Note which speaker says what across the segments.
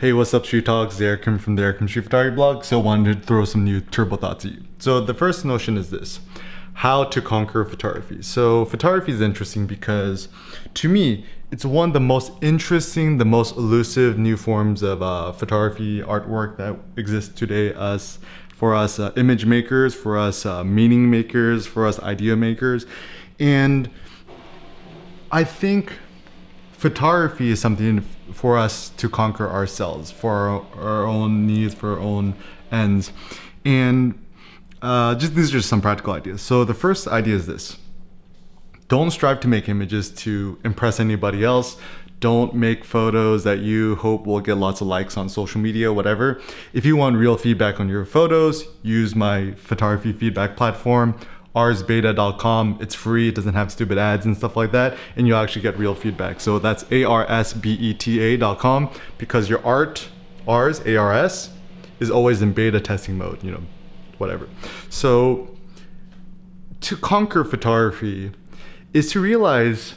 Speaker 1: Hey, what's up, Street Talks? Eric from the Eric Street Photography blog. So, wanted to throw some new turbo thoughts at you. So, the first notion is this: how to conquer photography. So, photography is interesting because, to me, it's one of the most interesting, the most elusive new forms of photography artwork that exists today. For us image makers, for us meaning makers, for us idea makers, and I think photography is something for us to conquer ourselves, for our own needs, for our own ends. And these are just some practical ideas. So the first idea is this: don't strive to make images to impress anybody else. Don't make photos that you hope will get lots of likes on social media, whatever. If you want real feedback on your photos, use my photography feedback platform, arsbeta.com. It's free, it doesn't have stupid ads and stuff like that, and you'll actually get real feedback. So that's arsbeta.com, because your ARS, is always in beta testing mode, whatever. So to conquer photography is to realize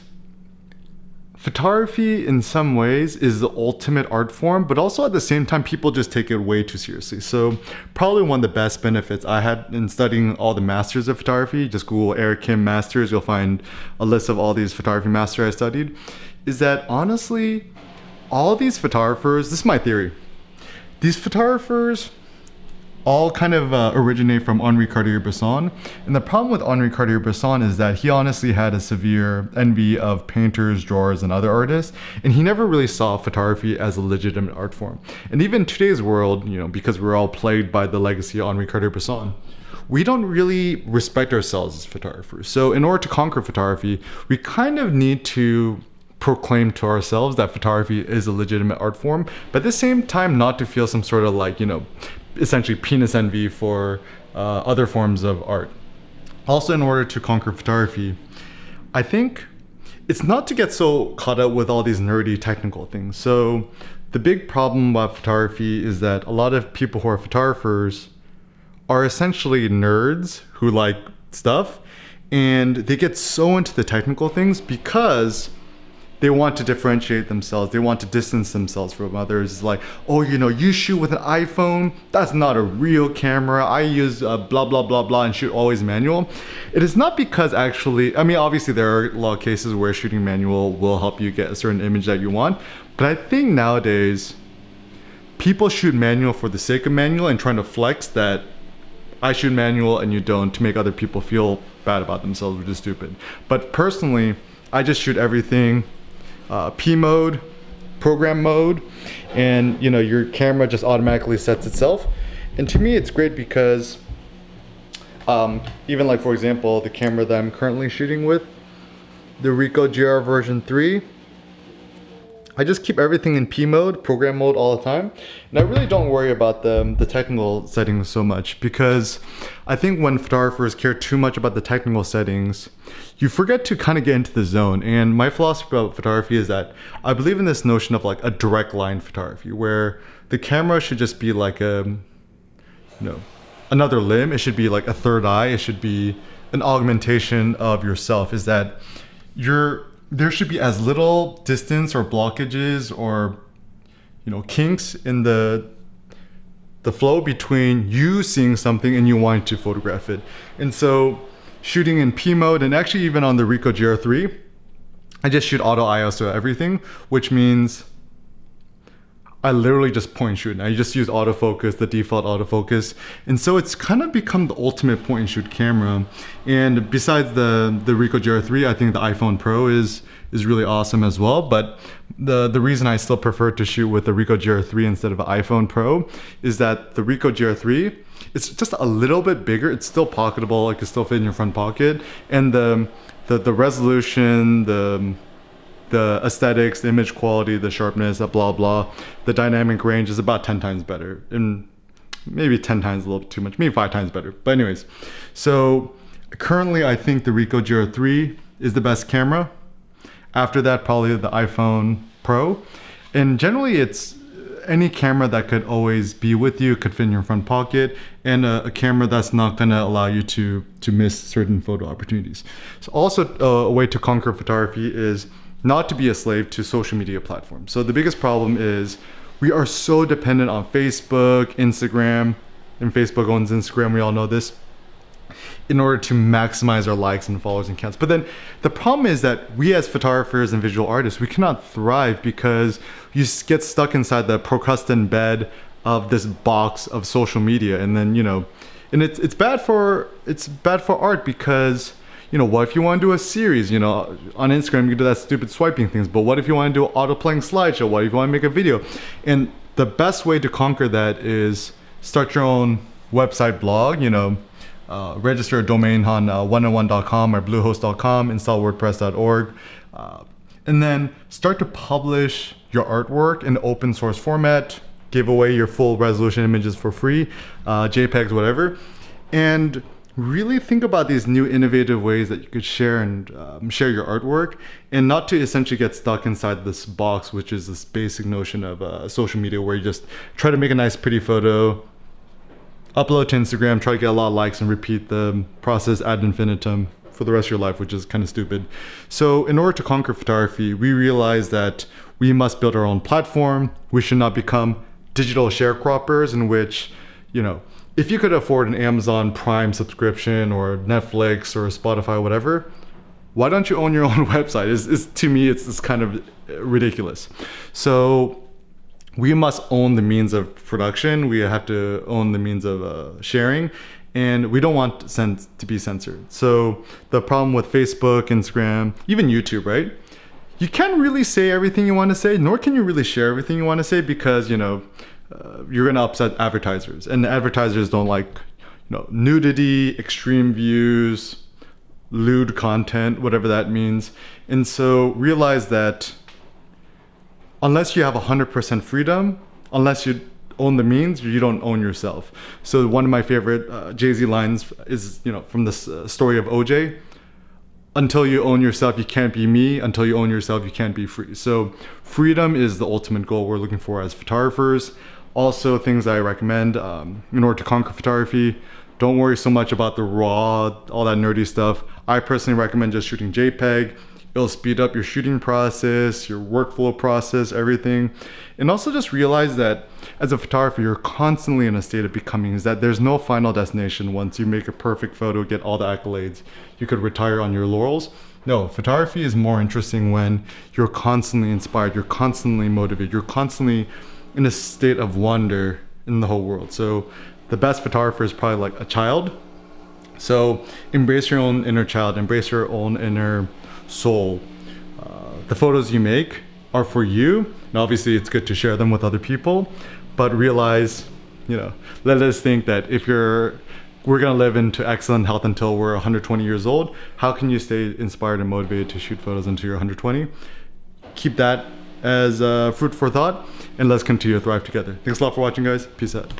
Speaker 1: photography in some ways is the ultimate art form, but also at the same time, people just take it way too seriously. So probably one of the best benefits I had in studying all the masters of photography, just Google Eric Kim Masters, you'll find a list of all these photography masters I studied, is that honestly, all these photographers, this is my theory, these photographers all kind of originate from Henri Cartier-Bresson. And the problem with Henri Cartier-Bresson is that he honestly had a severe envy of painters, drawers, and other artists. And he never really saw photography as a legitimate art form. And even in today's world, because we're all plagued by the legacy of Henri Cartier-Bresson, we don't really respect ourselves as photographers. So in order to conquer photography, we kind of need to proclaim to ourselves that photography is a legitimate art form, but at the same time, not to feel some sort of essentially penis envy for other forms of art. Also, in order to conquer photography, I think it's not to get so caught up with all these nerdy technical things. So the big problem about photography is that a lot of people who are photographers are essentially nerds who like stuff, and they get so into the technical things because they want to differentiate themselves. They want to distance themselves from others. It's like, oh, you shoot with an iPhone. That's not a real camera. I use blah, blah, blah, blah, and shoot always manual. It is not because obviously there are a lot of cases where shooting manual will help you get a certain image that you want. But I think nowadays, people shoot manual for the sake of manual and trying to flex that I shoot manual and you don't, to make other people feel bad about themselves, which is stupid. But personally, I just shoot everything P mode, program mode, and your camera just automatically sets itself. And to me, it's great because even for example, the camera that I'm currently shooting with, the Ricoh GR version 3, I just keep everything in P mode, program mode all the time. And I really don't worry about the technical settings so much, because I think when photographers care too much about the technical settings, you forget to kind of get into the zone. And my philosophy about photography is that I believe in this notion of a direct line photography, where the camera should just be like another limb. It should be like a third eye. It should be an augmentation of yourself. Is that there should be as little distance or blockages or kinks in the flow between you seeing something and you wanting to photograph it. And so shooting in P mode, and actually even on the Ricoh GR3, I just shoot auto ISO everything, which means I literally just point shoot. I just use autofocus, the default autofocus. And so it's kind of become the ultimate point and shoot camera. And besides the Ricoh GR3, I think the iPhone Pro is really awesome as well. But the reason I still prefer to shoot with the Ricoh GR3 instead of an iPhone Pro is that the Ricoh GR3, it's just a little bit bigger. It's still pocketable. It can still fit in your front pocket. And the resolution, the aesthetics, the image quality, the sharpness, blah, blah, the dynamic range is about 10 times better. And maybe 10 times a little bit too much, maybe 5 times better. But anyways, so currently I think the Ricoh GR3 is the best camera. After that, probably the iPhone Pro. And generally it's any camera that could always be with you, could fit in your front pocket, and a camera that's not gonna allow you to miss certain photo opportunities. So also a way to conquer photography is not to be a slave to social media platforms. So the biggest problem is we are so dependent on Facebook, Instagram, and Facebook owns Instagram, we all know this, in order to maximize our likes and followers and counts. But then the problem is that we as photographers and visual artists, we cannot thrive because you get stuck inside the procrastinate bed of this box of social media. And then, and it's bad for art because, what if you want to do a series, on Instagram, you can do that stupid swiping things, but what if you want to do an auto-playing slideshow? What if you want to make a video? And the best way to conquer that is start your own website blog, register a domain on 101.com or bluehost.com, install wordpress.org, and then start to publish your artwork in open source format, give away your full resolution images for free, JPEGs, whatever, and really think about these new innovative ways that you could share and share your artwork, and not to essentially get stuck inside this box, which is this basic notion of social media where you just try to make a nice pretty photo, upload to Instagram, try to get a lot of likes, and repeat the process ad infinitum for the rest of your life, which is kind of stupid. So in order to conquer photography, we realized that we must build our own platform. We should not become digital sharecroppers in which, if you could afford an Amazon Prime subscription or Netflix or Spotify, whatever, why don't you own your own website? To me, it's kind of ridiculous. So we must own the means of production. We have to own the means of sharing, and we don't want to be censored. So the problem with Facebook, Instagram, even YouTube, right? You can't really say everything you want to say, nor can you really share everything you want to say because, you're going to upset advertisers, and advertisers don't like, nudity, extreme views, lewd content, whatever that means. And so realize that unless you have 100% freedom, unless you own the means, you don't own yourself. So one of my favorite Jay-Z lines is, from this story of OJ, until you own yourself, you can't be me. Until you own yourself, you can't be free. So freedom is the ultimate goal we're looking for as photographers. Also, things I recommend in order to conquer photography, don't worry so much about the raw, all that nerdy stuff. I personally recommend just shooting JPEG. It'll speed up your shooting process, your workflow process, everything. And also just realize that as a photographer, you're constantly in a state of becoming, is that there's no final destination. Once you make a perfect photo, get all the accolades, you could retire on your laurels. No, photography is more interesting when you're constantly inspired, you're constantly motivated, you're constantly in a state of wonder in the whole world. So the best photographer is probably like a child. So embrace your own inner child, embrace your own inner soul. The photos you make are for you, and obviously it's good to share them with other people, but realize, let us think that if we're gonna live into excellent health until we're 120 years old, how can you stay inspired and motivated to shoot photos until you're 120? Keep that as food for thought, and let's continue to thrive together. Thanks a lot for watching, guys. Peace out.